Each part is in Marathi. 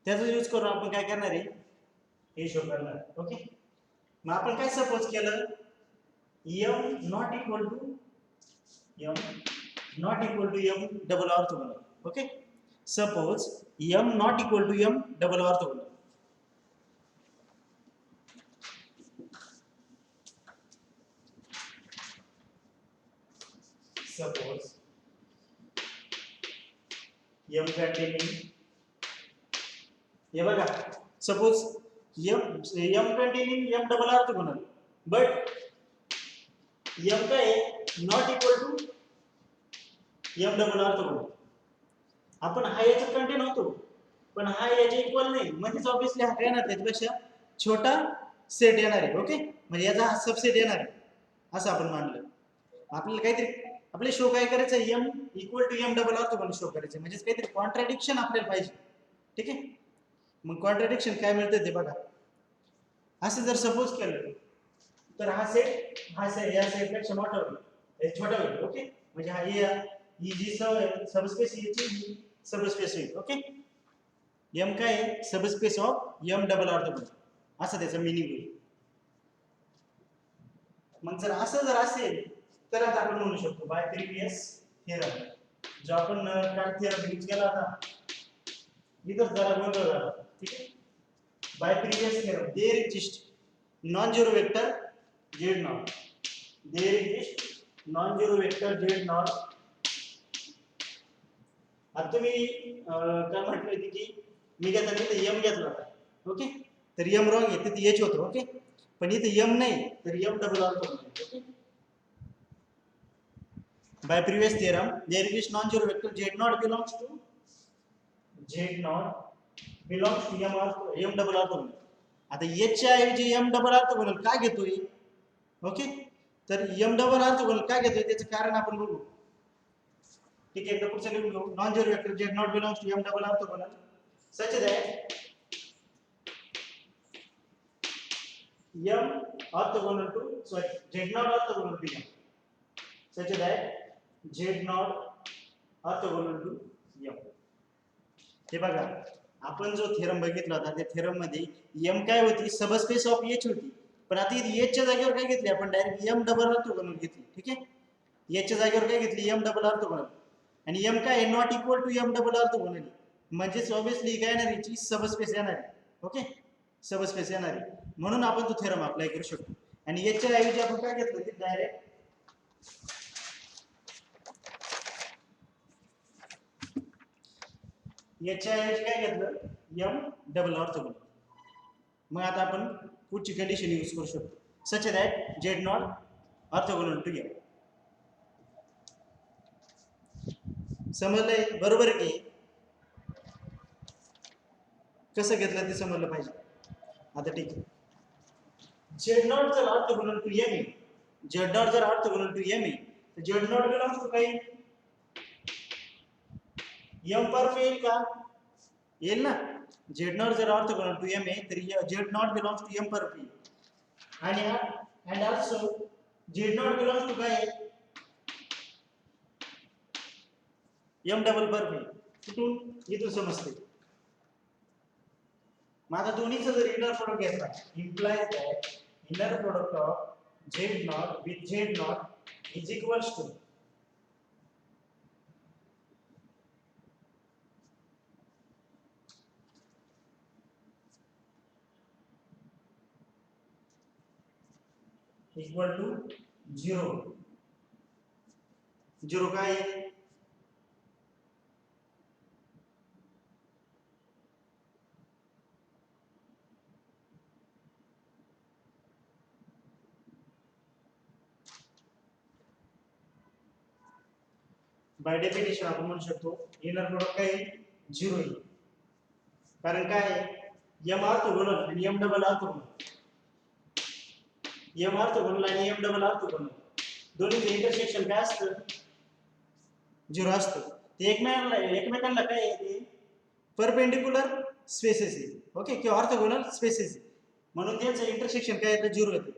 त्याचा यूज करून आपण काय करणार आहे हे शो करणार. ओके, मग आपण काय सपोज केलं m not equal to m double orthogonal. Okay, suppose m not equal to m double orthogonal. Suppose m containing हे बघा suppose m containing m double orthogonal but m काय not equal to m double orthogonal. आपण हा याचा कंटेन होतो पण हा याच्या इक्वल नाही, म्हणजे ऑब्वियसली हा काय ना त्याच्यापेक्षा छोटा सेट येणार आहे. ओके, म्हणजे याचा हा सबसेट येणार आहे असं आपण मानलं. आपल्याला काहीतरी आपले शो काय करायचं m equal to m double orthogonal show करायचं, म्हणजे काहीतरी कॉन्ट्रॅडिक्शन आपल्याला पाहिजे. ठीक आहे, मग कॉन्ट्रॅडिक्शन काय मिळतं ते बघा. असं जर सपोज केलं तर हा सेट या सेट पेक्षा मोठा होईल, हे छोटा होईल. ओके, म्हणजे हा ही जी सबस्पेस याची सबस्पेस होईल. ओके, m काय आहे subspace of m double orthogonal असं त्याचं मीनिंग होईल. मग जर असं जर असेल तर आता आपण म्हणू शकतो बाय प्रिव्हियस थिअरम, जो आपण काय थिअरम यूज केला होता इथं जरा गोंधळ झाला. ठीक आहे, by previous theorem there exist non zero vector z naught, there exist non zero vector z naught. आता तुम्ही काय म्हटलं होते की मी घेताना इथे m घेतला होता. ओके, तर m रॉंग आहे, तिथे h होतं. ओके, पण इथे m नाही तर m double orthogonal. Okay, by previous theorem there is non-zero vector z naught belongs to m double orthogonal. आता h च्या ऐवजी m डबल ऑर्थोगोनल का घेतोय? ओके, तर m डबल ऑर्थोगोनल का घेतोय त्याचं कारण आपण बघू. ठीक आहे, एकदा पुढचं लिहून घेऊ. non-zero vector z naught belongs to m double orthogonal such that m orthogonal to z naught orthogonal to m such that z naught orthogonal to m. हे बघा आपण जो थेरम बघितला होता त्या थेरम मध्ये m काय होती सबस्पेस ऑफ h होती, पण आता इथे h च्या जागेवर काय घेतली आपण डायरेक्ट m डबल ऑर्थोगोनल घेतली. ठीक आहे, h च्या जागेवर काय घेतली m डबल ऑर्थोगोनल, आणि m काय not equal to m double orthogonal म्हणजे ऑब्वियसली काय येणार याची सबस्पेस येणार आहे. ओके, सबस्पेस येणार आहे म्हणून आपण तो थेरम अप्लाय करू शकतो. आणि h च्या ऐवजी आपण काय घेतलं ते डायरेक्ट याच्या ऐवजी काय घेतलं m डबल ऑर्थोगोनल. मग आता आपण पुढची कंडिशन यूज करू शकतो such that z naught orthogonal to m. समजलंय बरोबर की कसं घेतलं ते समजलं पाहिजे. आता ठीक आहे, z नॉट जर ऑर्थोगोनल टू m आहे, z नॉट जर ऑर्थोगोनल टू m आहे तर z नॉट बिलॉंग्स टू काही m पर येईल का? येईल ना. z नॉट जर ऑर्थोगोनल टू m आहे तर z not belongs to m perp येईल. आणि and also z not belongs to काय m डबल पर येईल. कुठून इथून समजते. मग आता दोन्हीचं जर इनर प्रोडक्ट घेतला implies that inner product of z not with z not is equals to equal to 0. 0 काय आहे बाय डेफिनेशन आपण म्हणू शकतो इनर प्रोडक्ट काय 0 आहे. कारण काय m ऑर्थोगोनल आणि m double orthogonal, m orthogonal आणि m डबल ऑर्थोगोनल दोन्हीचे इंटरसेक्शन काय असतं 0 असतं. ते एकमेकांना काय आहे ते परपेंडिक्युलर स्पेसेस आहे. ओके, किंवा ऑर्थोगोनल स्पेसेस आहे म्हणून त्यांचं इंटरसेक्शन काय येतं 0 येतं.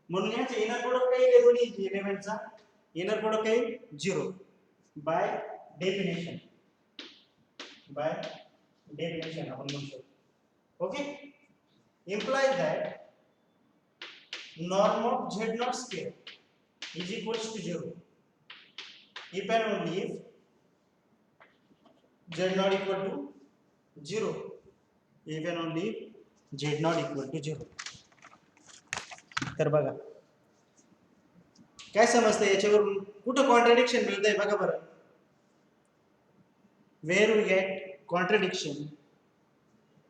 म्हणून याचं इनर प्रोडक्ट काय आहे दोन्ही एलिमेंटचा इनर प्रोडक्ट काय 0 बाय डेफिनेशन आपण म्हणू शकतो. Okay, implies that norm of z naught square is equals to 0 if and only if z naught equal to 0, if and only if z naught equal to 0. तर बघा काय समजतं याच्यावरून, कुठं कॉन्ट्रडिक्शन मिळतंय बघा बरं. वेअर वी गेट कॉन्ट्रडिक्शन,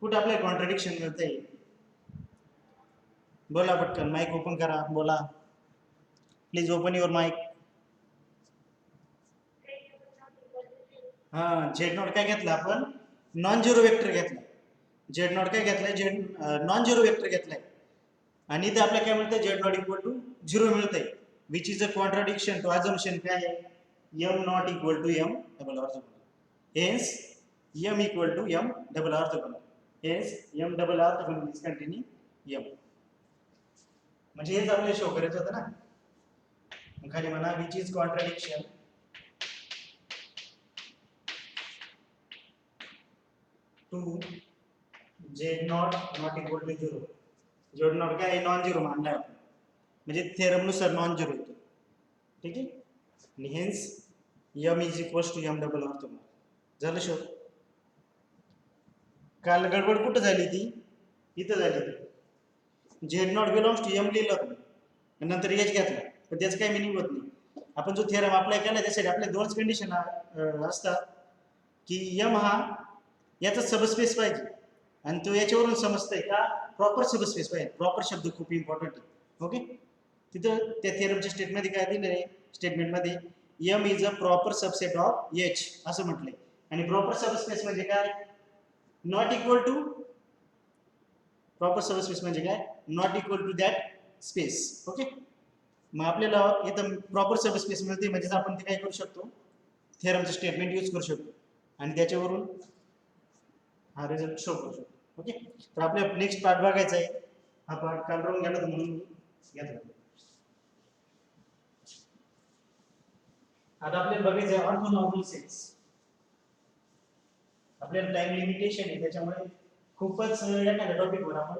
कुठं आपल्याला कॉन्ट्रडिक्शन मिळतंय? बोला पटकन, माइक ओपन करा, बोला प्लीज, ओपन युअर माइक. हा, झेड नॉट काय घेतला आपण? नॉन झिरो वेक्टर घेतला. झेड नॉट काय घेतलाय? झेड नॉन झिरो वेक्टर घेतलाय. आणि इथे आपल्याला काय मिळतंय? झेड नॉट इक्वल टू 0 मिळतंय, which is a contradiction to assumption काय आहे? M not equal to m double orthogonal. Hence m equal to m double orthogonal. Hence m double orthogonal is continue m. म्हणजे हेच आपल्याला शो करायचं होतं ना. मग खाली म्हणा which is contradiction to z not not equal to 0. Z not काय नॉन झिरो मानलाय आपण, म्हणजे थेरम नुसार नॉन झिरो येतो. ठीक आहे, आणि hence m is equals to m double orthogonal. झालं शो. काल गडबड कुठं झाली ती? इथं झाली ती. Z not belongs to m लिहिलं तुम्ही, नंतर एच घेतला, पण त्याचं काही मिनिंग होत नाही. आपण जो थेरम अप्लाय केला त्यासाठी आपले दोनच कंडिशन असतात, की एम हा याचा सबस्पेस पाहिजे, आणि तो याच्यावरून समजतंय का प्रॉपर सबस्पेस पाहिजे. प्रॉपर शब्द खूप इम्पॉर्टंट आहे. ओके, तिथं त्या थेरमच्या स्टेटमेंटमध्ये काय दिलंय? स्टेटमेंटमध्ये m is a proper subset of h असं म्हटलंय. आणि प्रॉपर सबस्पेस म्हणजे काय? Not equal to, proper subspace म्हणजे काय? Not equal to that space. Okay, मग आपल्याला इथं प्रॉपर सबस्पेस मिळते, म्हणजे आपण ते काय करू शकतो? थेरमचं स्टेटमेंट यूज करू शकतो, आणि त्याच्यावरून हा रिझल्ट शो करू शकतो. ओके, तर आपल्या नेक्स्ट पार्ट बघायचा आहे. हा पार्ट काल राहून गेला म्हणून घेतला. आता आपल्याला बघायचं आहे ऑर्थोनॉर्मल सेट्स. आपल्याला टाइम लिमिटेशन आहे, त्याच्यामुळे खूपच एखाद्या टॉपिकवर आपण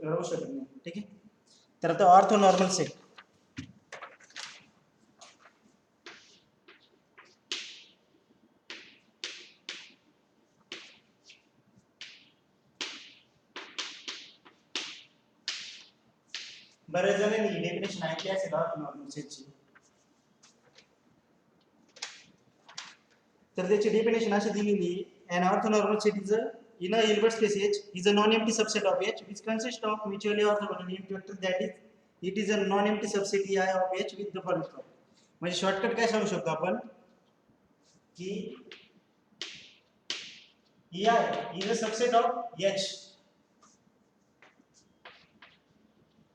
राहू शकत नाही. ठीक आहे, तर आता ऑर्थोनॉर्मल सेट. बऱ्याच जणांनी डेफिनेशन ऐकली असेल ऑर्थोनॉर्मल सेटची. तर त्याची डेफिनेशन अशी दिलेली: an orthonormal set is a in a Hilbert space H is a non-empty subset of H which consists of mutually orthogonal unit vectors, that is it is a non-empty subset EI of H with the following property. म्हणजे शॉर्टकट काय सांगू शकतो आपण की EI is a subset of H.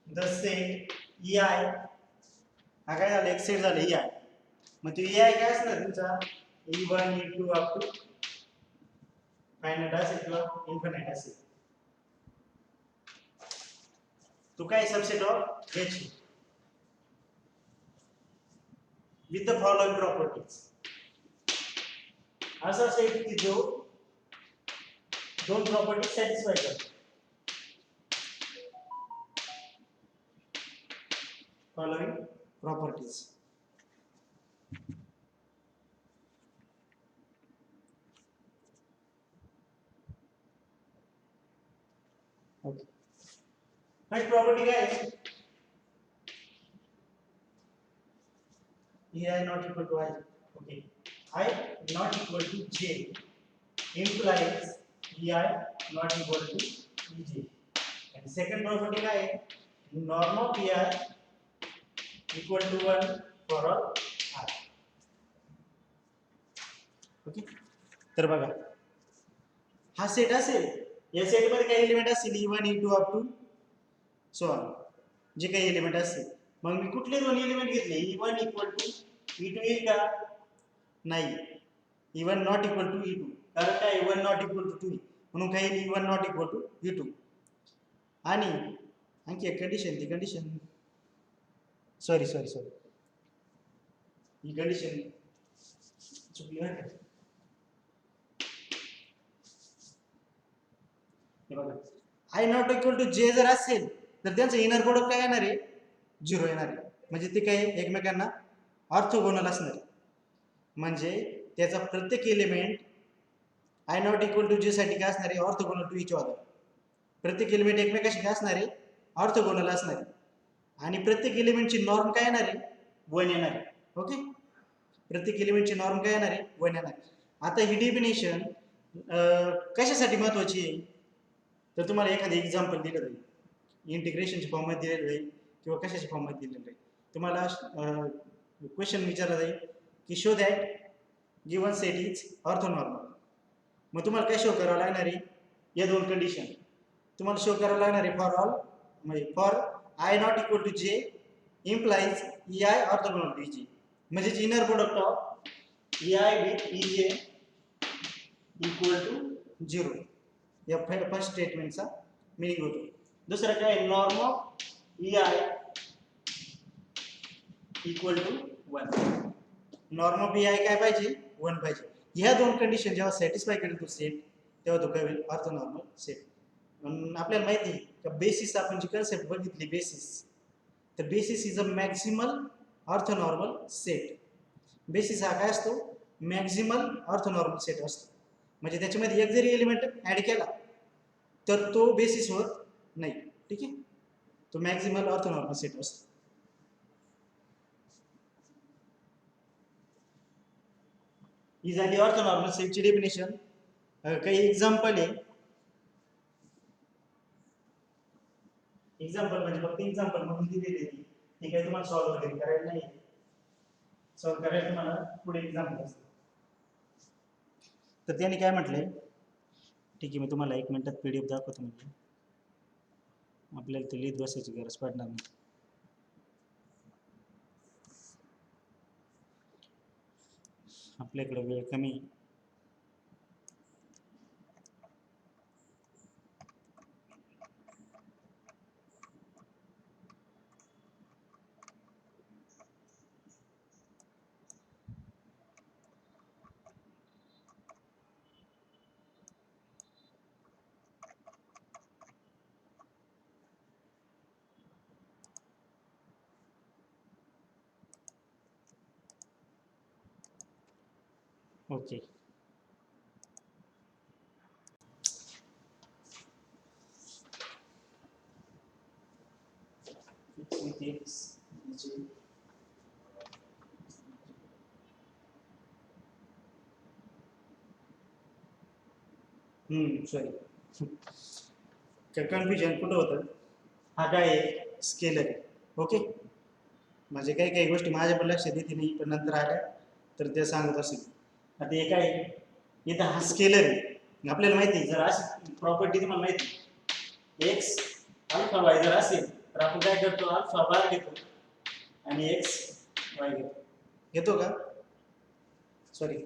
the set EI हा काय झालं? एक सेट झालं EI. मग तो EI काय असणार तुमचा? E1 E2 up to finite असेल किंवा इन्फिनाइट असेल. तो काय subset of H with the following properties. असा सेट की जो दोन प्रॉपर्टी सॅटिस्फाय करतो. following properties. Okay. First property काय आहे? EI not equal to I. Okay. I not equal to J implies EI not equal to EJ. And second property काय आहे? Norm of EI equal to 1 for all I. Okay. तर बघा, हा सेट असेल, या सेट मध्ये काही एलिमेंट असतील E1 E2 up to so on, जे काही एलिमेंट असतील. मग मी कुठले दोन एलिमेंट घेतले? E1 इक्वल टू E2 येईल का? नाही. E1 not equal to E2, कारण काय? E1 नॉट इक्वल टू 2, म्हणून काय येईल? E1 not equal to E2. आणि आणखी एक कंडिशन, ती कंडिशन सॉरी ही कंडिशन चुकली आहे. हे बघा I not equal to j जर असेल तर त्यांचं इनर प्रोडक्ट काय येणार आहे 0 येणार आहे म्हणजे ते काय एकमेकांना ऑर्थोगोनल असणार आहे म्हणजे त्याचा प्रत्येक element i not equal to j साठी काय असणार आहे ऑर्थोगोनल टू इच अदर प्रत्येक एलिमेंट एकमेकाशी काय असणार आहे ऑर्थोगोनल असणार आहे आणि प्रत्येक एलिमेंटची नॉर्म काय येणार आहे 1 येणार आहे ओके प्रत्येक एलिमेंटची नॉर्म काय येणार आहे 1 येणार आहे आता ही डेफिनेशन कशासाठी महत्वाची आहे तर तुम्हाला एखादं एक्झाम्पल दिलं जाईल इंटिग्रेशनच्या फॉर्ममध्ये दिलेलं जाईल किंवा कशाच्या फॉर्ममध्ये दिलेलं जाईल तुम्हाला क्वेश्चन विचारला जाईल की show that given set is orthonormal मग तुम्हाला काय शो करावं लागणार आहे या दोन कंडिशन तुम्हाला शो करावं लागणार आहे फॉर ऑल म्हणजे for i not equal to j implies e i orthogonal to g म्हणजे inner product of e i with e j equal to 0 या फर्स्ट स्टेटमेंटचा मिनिंग होतो दुसरा काय norm of e i equal to 1 norm of e i काय पाहिजे 1 पाहिजे ह्या दोन कंडिशन जेव्हा सॅटिस्फाय करेल तो सेट तेव्हा तो काय होईल ऑर्थोनॉर्मल सेट आपल्याला माहिती आहे का बेसिस आपण जी कन्सेप्ट बघितली बेसिस तर basis is a maximal orthonormal set basis हा काय असतो मॅक्सिमल ऑर्थोनॉर्मल सेट असतो म्हणजे त्याच्यामध्ये एक जरी एलिमेंट ऍड केला तर तो बेसिस होत नाही ठीक आहे तो मॅक्सिमल ऑर्थोनॉर्मल सेट असतो ही झाली ऑर्थोनॉर्मल सेटची डेफिनेशन काही एक्झाम्पल आहे एक्झाम्पल म्हणजे फक्त एक्झाम्पल म्हणून दिलेली ती काही तुम्हाला सॉल्व्ह वगैरे करायला नाही सॉल्व्ह करायला तुम्हाला पुढे एक्झाम्पल असतं तर त्याने काय म्हटलंय ठीक आहे मी तुम्हाला 1 मिनिटात पीडीएफ दाखवतो म्हणजे आपल्याला ते लिहित बसायची गरज पडणार नाही आपल्याकडे वेळ कमी ओके सॉरी कन्फ्युजन कुठं होतं हा काय स्केलर आहे ओके म्हणजे काही काही गोष्टी माझ्या पण लक्षात येते नाही पण नंतर आल्या तर ते सांगत असेल आता हे काय इथं हा स्केलर आहे आपल्याला माहिती आहे जर अशी प्रॉपर्टी तुम्हाला माहिती एक्स अल्फा वाय जर असेल तर आपण काय करतो अल्फा बार घेतो आणि एक्स वाय घेतो का सॉरी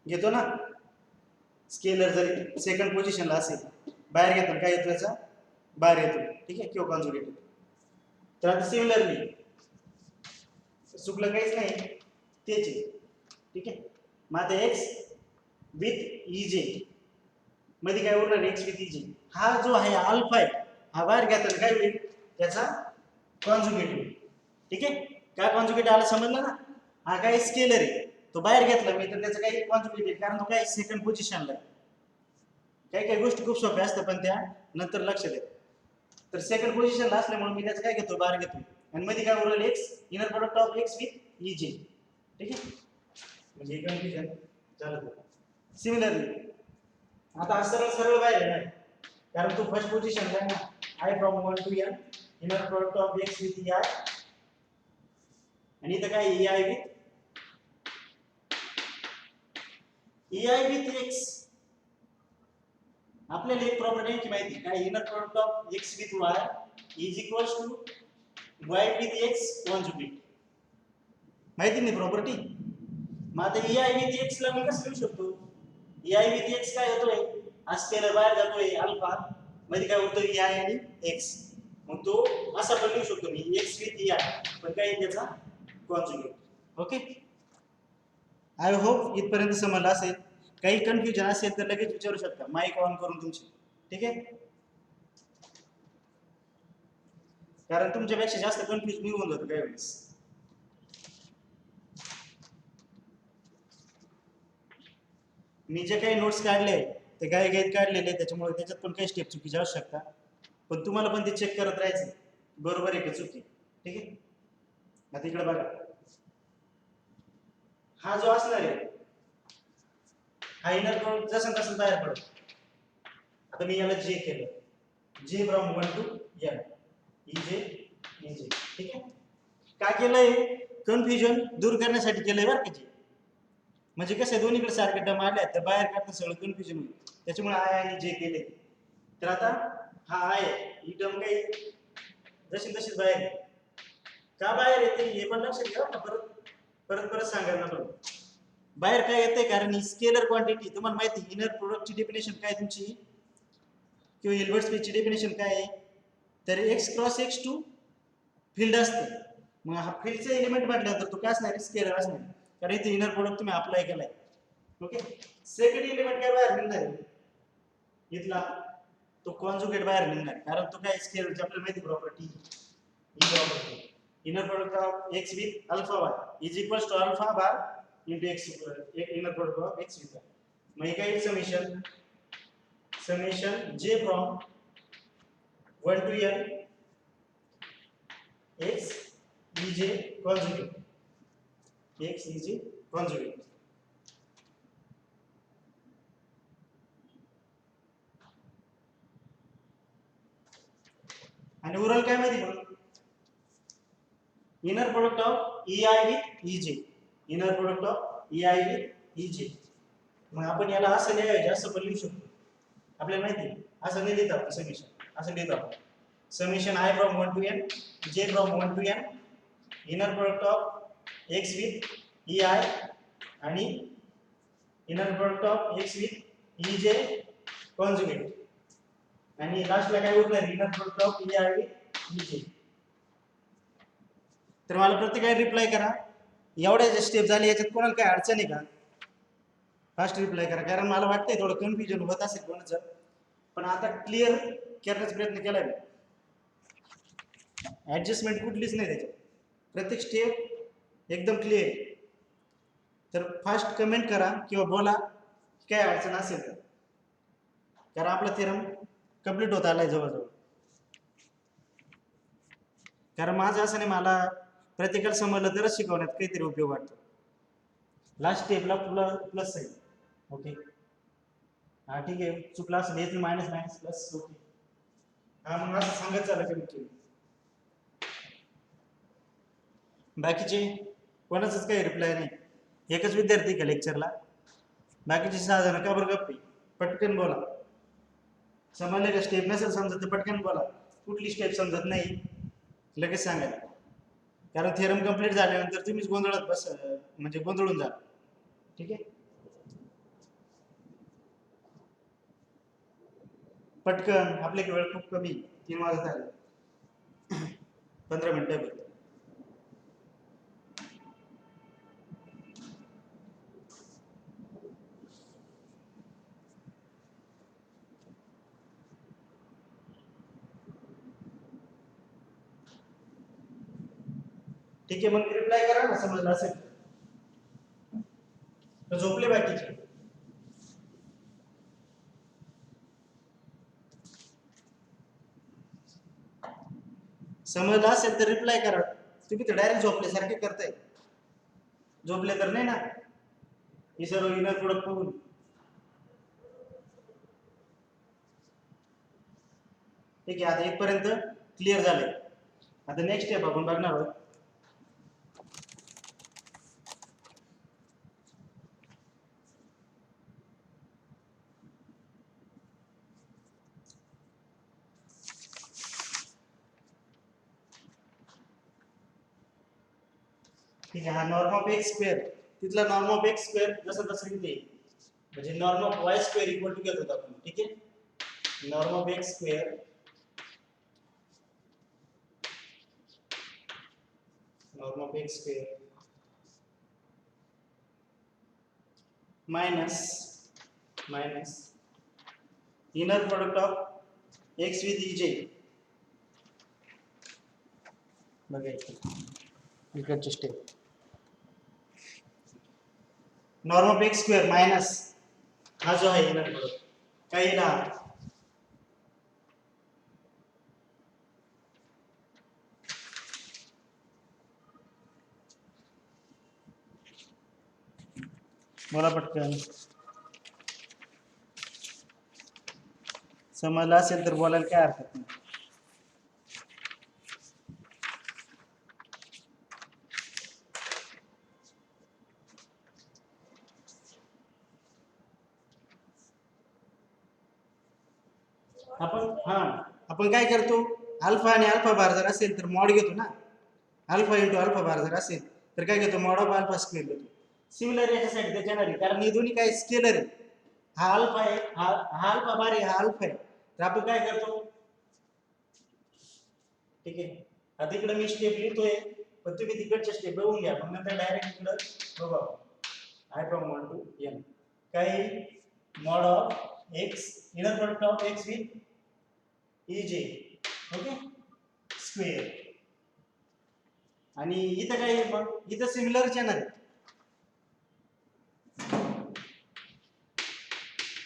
घेतो ना स्केलर जर सेकंड पोझिशनला असेल बाहेर घेतो काय येतो याचा बाहेर येतो ठीक आहे किंवा कॉन्जुगेट येतो तर आता सिमिलरली चुकलं काहीच नाही तेच आहे ठीक आहे मग आता एक्स विथ इजे मध्ये काय उरणार एक्स विथ इजे हा जो आहे अल्फा आहे हा बाहेर घेताना काय होईल त्याचा कॉन्जुगेट होईल ठीक आहे काय कॉन्जुगेट आला समजलं ना हा काय स्केलर आहे तो बाहेर घेतला मी तर त्याचं काही कॉन्जुगेट येईल कारण तो काय सेकंड पोझिशनला आहे काही काही गोष्टी खूप सोप्या असतात पण त्या नंतर लक्षात येतात तर सेकंड पोझिशनला असल्यामुळे मी त्याचं काय घेतो बाहेर घेतो आणि मध्ये काय उरलं x inner product of x with e j ठीक आहे म्हणजे कन्फ्युजन झालं सिमिलरली आता सरळ सरळ बाहेर येणार कारण तो फर्स्ट पोझिशनला आहे ना i from 1 to n inner product of x with i आणि इथं काय ei विथ एक्स आपल्याला एक प्रॉपर्टी आहे की माहिती काय inner product of x with y is equals to y with x conjugate माहिती नाही प्रॉपर्टी मग आता ei विथ एक्स ला मी कसं लिहू शकतो ei विथ एक्स काय होतोय हा स्केलर बाहेर जातोय अल्फा मध्ये काय होतं ei आणि x मग तो असा पण लिहू शकतो मी x विथ ei पण काय त्याचा कॉन्जुगेट ओके आय होप इथपर्यंत समजलं असेल काही कन्फ्युजन असेल तर लगेच विचारू शकता माईक ऑन करून तुमची ठीक आहे, कारण तुमच्यापेक्षा जास्त कन्फ्युज मी होऊन जातो काही वेळेस. मी जे काही नोट्स काढले ते काही काही काढलेले, त्याच्यामुळे त्याच्यात पण काही स्टेप चुकीच्या असू शकतात, पण तुम्हाला पण ते चेक करत राहायचं बरोबर आहे की चुकी. ठीक आहे, आता इकडे बघा, हा जो असणार आहे हा इनर प्रोडक्ट जसं तसं बाहेर पडत. आता मी याला जे केलं, जे फ्रॉम 1 टू n इजे इजे. ठीक आहे, काय केलंय, कन्फ्युजन दूर करण्यासाठी केलंय बरं का जे. म्हणजे कसं दोन्हीकडे सारखे टर्म आले तर बाहेर काढता सगळं कन्फ्युजन होईल, त्याच्यामुळे आय आणि जे केले. तर आता हा आहे ही टर्म काही जशी तशीच बाहेर आहे. का बाहेर येते हे पण लक्षात घ्या ना, परत परत परत सांगायला नको. बाहेर काय येते, कारण ही स्केलर क्वांटिटी तुम्हाला माहिती, इनर प्रोडक्टची डेफिनेशन काय तुमची किंवा इल्बर्ट स्पेसची डेफिनेशन काय आहे, तर x cross x to field असते. मग हा फील्डचा एलिमेंट म्हटल्यानंतर तो काय असणार, स्केलर असणार, कारण इथे इनर प्रोडक्ट तुम्ही अप्लाय केलाय. ओके, सेकंड एलिमेंट काय बाहेर निघणार इथला, तो कॉन्जुगेट बाहेर निघणार, कारण तो काय स्केलरची आपल्याला माहिती property, he property inner product of x with alpha y is equals to alpha bar into x inner product of x with y. मग हे काय summation j from 1 to n x ej conjugate x ej conjugate. आणि उरल काय माहिती पण, inner product of ei with ej, inner product of ei with ej. मग आपण याला असं लिहायचं, असं पण लिहू शकतो, आपल्याला माहिती असं नाही लिहित आपण समेशन, असं लिहितो आपण summation i from 1 to n j from 1 to n inner product of x with ei आणि inner product of x with ej conjugate, आणि लास्टला काय उरणार, inner product of ei with ej. तर मला प्रत्येकाला रिप्लाय करा, एवढ्या जे स्टेप झाले याच्यात कोणाला काय अडचण आहे का, फास्ट रिप्लाय करा, कारण मला वाटतंय थोडं कन्फ्युजन होत असेल कोणाचं, पण आता क्लिअर करण्याचा प्रयत्न केलाय मी. ऍडजस्टमेंट कुठलीच नाही त्याच्यात, प्रत्येक स्टेप एकदम क्लिअर. तर फास्ट कमेंट करा किंवा बोला काय अडचण असेल तर, कारण आपला थेरम कंप्लीट होत आलाय जवळजवळ. कारण माझं असं नाही, मला प्रत्येकाला समजलं तरच शिकवण्यात काहीतरी उपयोग वाटतो. लास्ट स्टेपला प्लस आहे. ओके, हा ठीक आहे, चुकला असेल हेच मायनस मायनस प्लस. ओके, हा मग असं सांगत चाललं कमीत कमी. बाकीचे कोणाचंच काही रिप्लाय नाही, एकच विद्यार्थी का लेक्चरला, बाकीचे 6 जण का बरं गप्पी, पटकन बोला. समजले का, स्टेप नसेल समजत तर पटकन बोला, कुठली स्टेप समजत नाही लगेच सांगा, कारण थेरम कंप्लीट झाल्यानंतर तुम्हीच गोंधळात बस, म्हणजे गोंधळून जा. ठीक आहे, पटकन, आपले वेळ खूप कमी, 3 वाजत आले, 15 मिनिटं. ठीक आहे, मग रिप्लाय करा ना समजलं असेल तर. झोपले बाकीचे, समजलं असेल तर रिप्लाय करा. तुम्ही तर डायरेक्ट झोपले सारखे करताय, झोपले तर नाही ना, ही सर्व इनर प्रोडक्ट बघून. ठीक आहे, आता इथपर्यंत क्लिअर झालंय. आता नेक्स्ट स्टेप आपण बघणार आहोत. ठीक आहे, हा नॉर्म ऑफ एक्स स्क्वेअर, तिथला नॉर्म ऑफ एक्स स्क्वेअर जसं तसं इथे, म्हणजे norm of y square equal to घेत होतो आपण. ठीक आहे, norm of x square norm of x square minus inner product of x with ej बघा इकडची step norm of x square minus हा जो आहे इनर प्रोडक्ट काही ना बोला पटकन समजलं असेल तर बोलायला काय हरकत नाही. आपण काय करतो अल्फा आणि अल्फा बार जर असेल तर मॉड घेतो ना अल्फा इंटू अल्फा बार जर असेल तर काय घेतो मॉड ऑफ अल्फा स्क्वेअर घेतो. सिमिलर याच्यासाठी त्याच्यासाठी कारण हे दोन्ही काय स्केलर आहे. हा अल्फा आहे हा अल्फा बार आहे हा अल्फा आहे तर आपण काय करतो ठीक आहे आता इकडे मी स्टेप लिहितोय पण तुम्ही तिकडच्या स्टेप बघून घ्या मग नंतर डायरेक्ट इकडे बघा आय फ्रॉम 1 टू n काही mod of x inner product of x with ej okay square आणि इथं काय मग इथं similar channel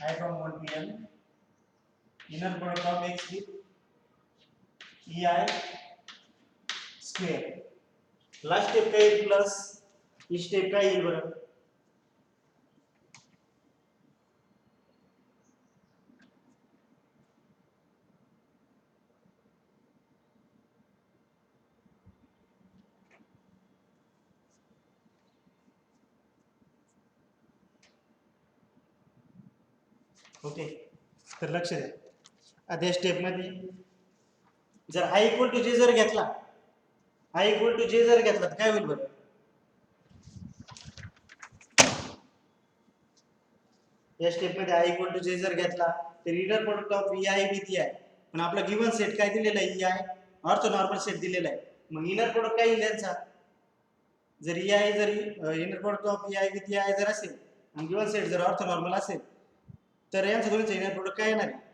I from 1 to n inner product of x with ei square last step काय येईल प्लस ही स्टेप काय येईल बरं ओके तर लक्ष द्या आधी स्टेप मध्ये जर i इक्वल टू जे जर घेतला i इक्वल टू जे जर घेतला तर काय होईल बरं या स्टेप मध्ये i इक्वल टू जे जर घेतला तर inner product of ei with ei पण आपला गिवन सेट काय दिलेला आहे ei ऑर्थो नॉर्मल सेट दिलेला आहे मग इनर प्रोडक्ट काय येईल यांचा जर ei जर inner product of ei with ei जर असेल आणि गिवन सेट जर ऑर्थो नॉर्मल असेल तर यांचा दोन्हीचा इनर प्रोडक्ट काय येणार आहे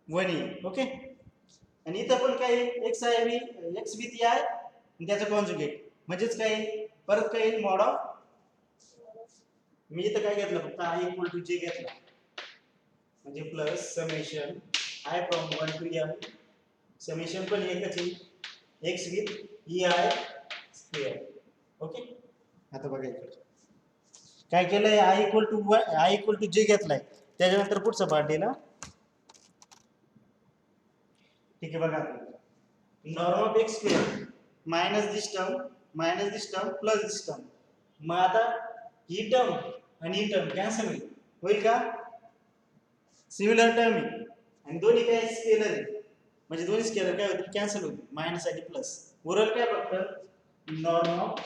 1 येईल ओके आणि इथं पण काय x आहे x विथ ei आणि त्याचा कॉन्जुगेट म्हणजेच काय परत काय येईल मॉड ऑफ मी इथं काय घेतलं फक्त i इक्वल टू जे घेतला म्हणजे plus summation i from 1 to n summation पण एकच येईल x with ei square okay आता बघा इकडे काय केलंय i इक्वल टू जे घेतलाय त्याच्यानंतर पुढचा पार्ट दिला ठीक आहे बघा norm of x square minus this term plus this term मग आता ही टर्म आणि ही टर्म कॅन्सल होईल का सिमिलर टर्म आहे आणि दोन्ही काय स्केलर आहे म्हणजे दोन्ही स्केलर काय होतील कॅन्सल होतील मायनस आणि प्लस उरल काय फक्त norm of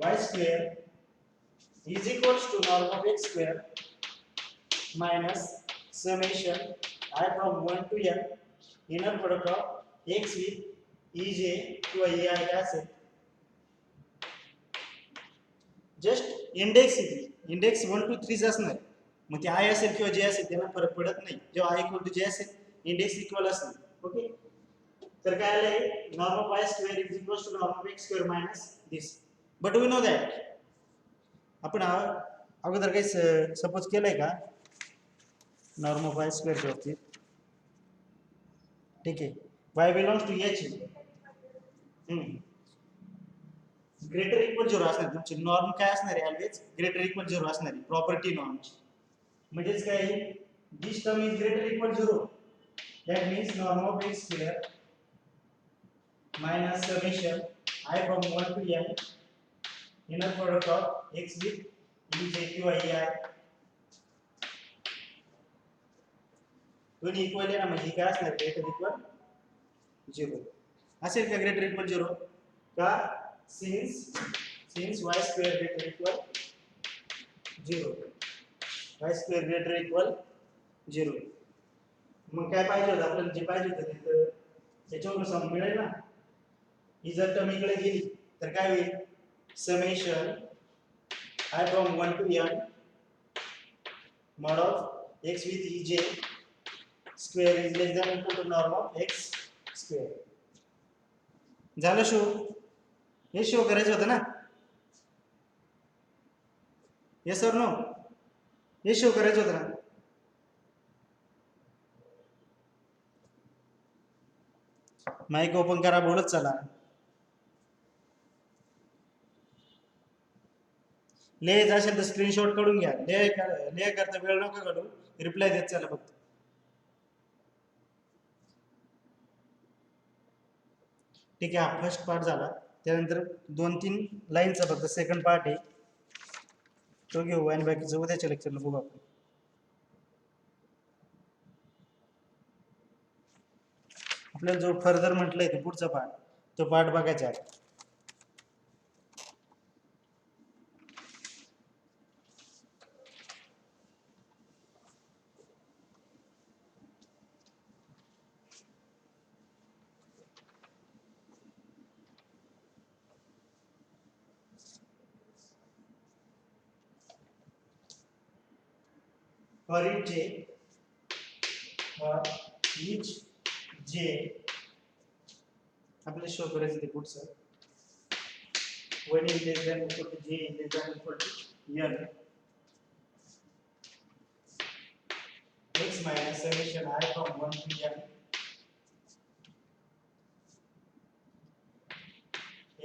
y square is equals to norm of x square minus summation I from 1 to n inner product of x with ej किंवा ei काय असेल जस्ट इंडेक्स 1 to 3 असणार मग ते i असेल किंवा j असेल त्यांना फरक पडत नाही जेव्हा i इक्वल टू j असेल इंडेक्स इक्वल असणार ओके तर काय आलंय norm of y square is equals to norm of x square minus this but we know that आपण अगोदर काही सपोज केलंय का नॉर्म ऑफ y स्क्वेअरच्या बाबतीत ठीक आहे y belongs to h greater equal 0 असणार तुमची नॉर्म काय असणार आहे ऑलवेज ग्रेटर इक्वल 0 असणार आहे प्रॉपर्टी नॉर्मची म्हणजेच काय this term is greater equal 0 that means norm of x square minus summation i from 1 to n inner product of x with ej किंवा ei दोन्ही इक्वल आहे ना म्हणजे काय असणार ग्रेटर इक्वल 0 असेल का ग्रेटर इक्वल 0 का since y square greater equal 0 y square greater equal 0 मग काय पाहिजे होतं आपल्याला जे पाहिजे होतं ते त्याच्यावरून सम मिळेल ना ही जर टर्म इकडे गेली तर काय होईल summation I from 1 to n mod of x with ej square is less than or equal to norm of x square. झालं शो? हे शो करायचं होतं ना? येस और नो? हे शो करायचं होतं ना? माईक ओपन करा, बोलत चला. लिहायचं असेल तर स्क्रीनशॉट काढून घ्या. लिहाय करता वेळ नका काढू, रिप्लाय देत चला फक्त. ठीक आहे, हा फर्स्ट पार्ट झाला. त्यानंतर 2-3 लाईनचा फक्त सेकंड पार्ट आहे, तो घेऊ आणि बाकीचं उद्याच्या लेक्चरला बघू आपण. आपल्याला जो फर्दर म्हटलंय ते पुढचा पार्ट, तो पार्ट बघायचा आहे. For each j आपल्याला शो करायचं ते पुढचं. when is less than equal to j is less than equal to n x minus summation I from 1 to n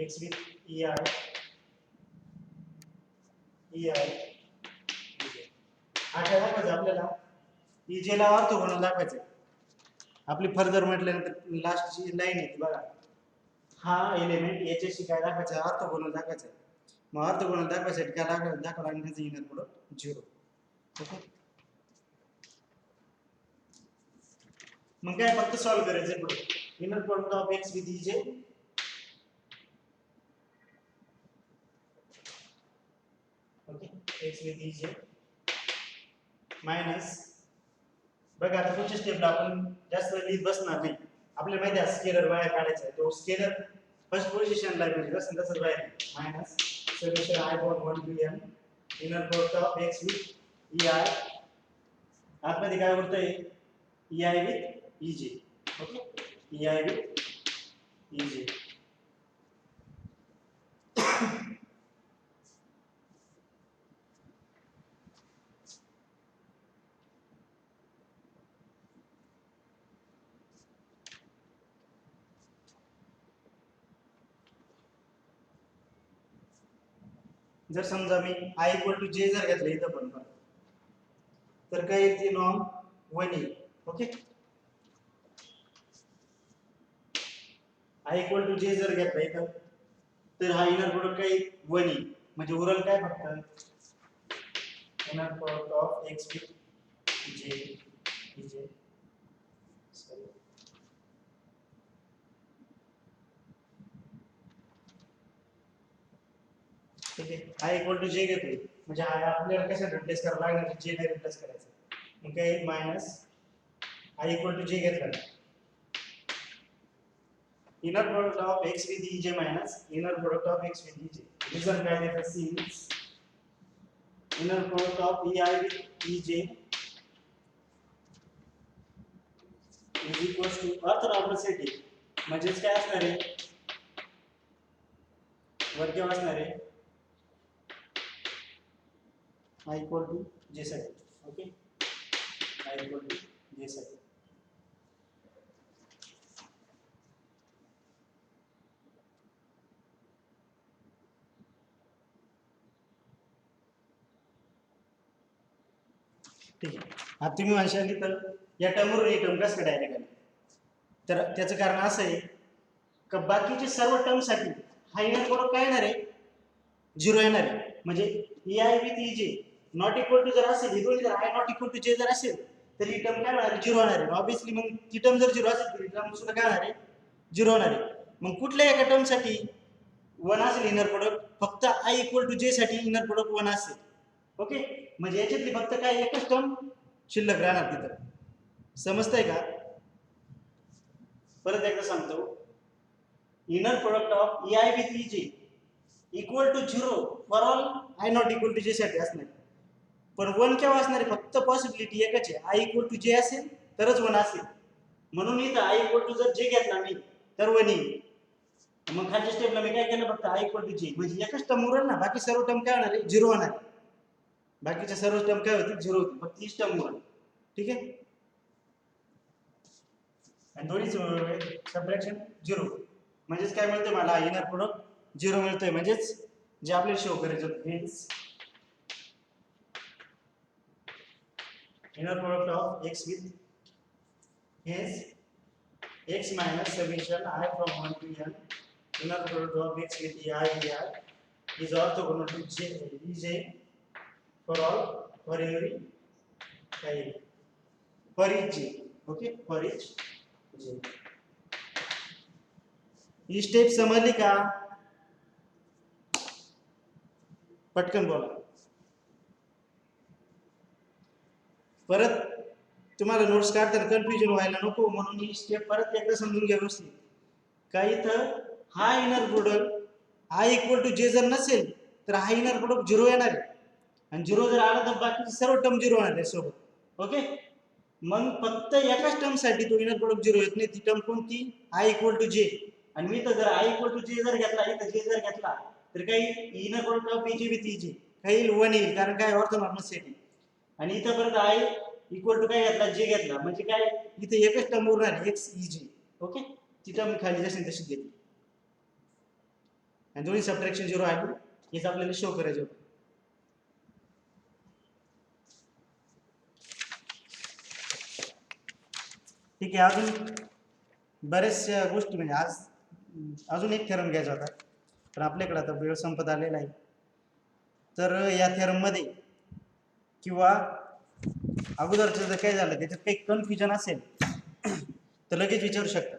x with ei आता दाखवायचं आपल्याला ej ला ऑर्थोगोनल दाखवायचं. आपली फर्दर म्हटल्यानंतर लास्टची लाईन आहे बघा, हा एलिमेंट याच्याशी काय दाखवायचं, ऑर्थोगोनल दाखवायचं. मग ऑर्थोगोनल दाखवायसाठी काय दाखवायला लागेल, इनर प्रोडक्ट 0. ओके, मग काय फक्त सॉल्व करायचं पुढे. Inner product of x with ej okay, x with ej minus, बघा आता पुढच्या स्टेपला आपण जास्त लिहित बसणार नाही. आपल्याला माहिती आहे स्केलर बाहेर काढायचा आहे, तो स्केलर फर्स्ट पोझिशनला म्हणजे तसं बाहेर minus summation I from 1 to n inner product of x with ei आतमध्ये काय होतंय ei with ej. Okay, ei with ej जर समजा मी I इक्वल टू जे जर घेतलं इथं पण तर काय येते नॉर्म 1 येईल. Okay, I equal to j जर घेतलं इथं तर हा इनर प्रोडक्ट काय 1 येईल. म्हणजे उरल काय फक्त inner product of x with j ठीक आहे. I इक्वल टू जे घेतोय म्हणजे हा आपल्याला कशात रिप्लेस करायला लागणार, जे ने रिप्लेस करायचं. मग काय minus I equal to j घेतला, inner product of x with ej minus inner product of x with ej. Result काय देतात, since inner product of ei with ej is equal to orthogonality. म्हणजेच काय असणार आहे, वर्ग असणार आहे I इक्वल टू जे साठी. Okay, I equal to j साठी. ठीक आहे. आता तुम्ही म्हणशाल तर या टर्मवर ही टर्म कसं डायरेक्ट आली, तर त्याचं कारण असं आहे का बाकीच्या सर्व टर्मसाठी हा इनर प्रोडक्ट काय येणार आहे, 0 येणार आहे. म्हणजे ei with ej not equal to जर असेल, ही दोन्ही जर I not equal to j जर असेल तर ही टर्म काय होणार आहे, 0 होणार आहे. ऑब्वियसली मग ती टर्म जर 0 असेल तर ही टर्म सुद्धा काय होणार आहे, 0 होणार आहे. मग कुठल्या एका टर्मसाठी 1 असेल इनर प्रोडक्ट, फक्त I इक्वल टू जे साठी इनर प्रोडक्ट 1 असेल. ओके, म्हणजे याच्यातली फक्त काय एकच टर्म शिल्लक राहणार तिथं. समजतंय का? परत एकदा सांगतो, inner product of ei with ej equal to 0 for all I not equal to j साठी असणार. पण 1 केव्हा असणार आहे? फक्त पॉसिबिलिटी एकच आहे, i इक्वल टू जे असेल तरच 1 असेल. म्हणून इथं i इक्वल टू जर जे घेतला मी तर 1 येईल. मग खालच्या स्टेपला मी काय केलं? फक्त i इक्वल टू जे, म्हणजे एकच टर्म उरल ना, बाकी सर्व टर्म काय होणार आहे? 0 होणार आहे. बाकीच्या सर्व टर्म काय होतील? 0 होतील, फक्त हीच टर्म उरल. ठीक आहे. आणि दोन्ही सबट्रॅक्शन 0, म्हणजेच काय मिळतंय मला? इनर प्रोडक्ट 0 मिळतोय, म्हणजेच जे आपल्याला शो करायचं होतं. हेच inner product of x with hence x minus summation I from 1 to n inner product of x with I is orthogonal to j for all for every I for each j. Okay, for each j. He step समजली का? पटकन बोला. परत तुम्हाला नोट्स काढताना कन्फ्युजन व्हायला नको म्हणून ही स्टेप परत एकदा समजून घ्या व्यवस्थित. काय इथं हा inner product i equal to j जर नसेल तर हा इनर प्रोडक्ट 0 येणार आहे, आणि 0 जर आला तर बाकीचे सर्व टर्म 0 होणार आहे सोबत. ओके, मग फक्त एकाच टर्म साठी तो इनर प्रोडक्ट 0 येत नाही. ती टर्म कोणती? i इक्वल टू जे. आणि मी तर जर i इक्वल टू जे जर घेतला, इथं जे जर घेतला तर काही inner product of ej with ej काही 1 येईल, कारण काय ऑर्थोनॉर्मल सेट आहे. आणि इथं परत i इक्वल टू काय घेतला? जे घेतला, म्हणजे काय इथे एकच टर्म उरणार आहे, x ej. ओके, ती टर्म खाली जशी तशीच घेतली आणि दोन्ही सबट्रॅक्शन 0 आली. हेच आपल्याला शो करायचं होतं. ठीक आहे. अजून बऱ्याचशा गोष्टी, म्हणजे आज अजून एक थेरम घ्यायचा होता, पण आपल्याकडे आता वेळ संपत आलेला आहे. तर या थेरम मध्ये किंवा अगोदरचं जर काय झालं त्याच्यात काही कन्फ्युजन असेल तर लगेच विचारू शकता.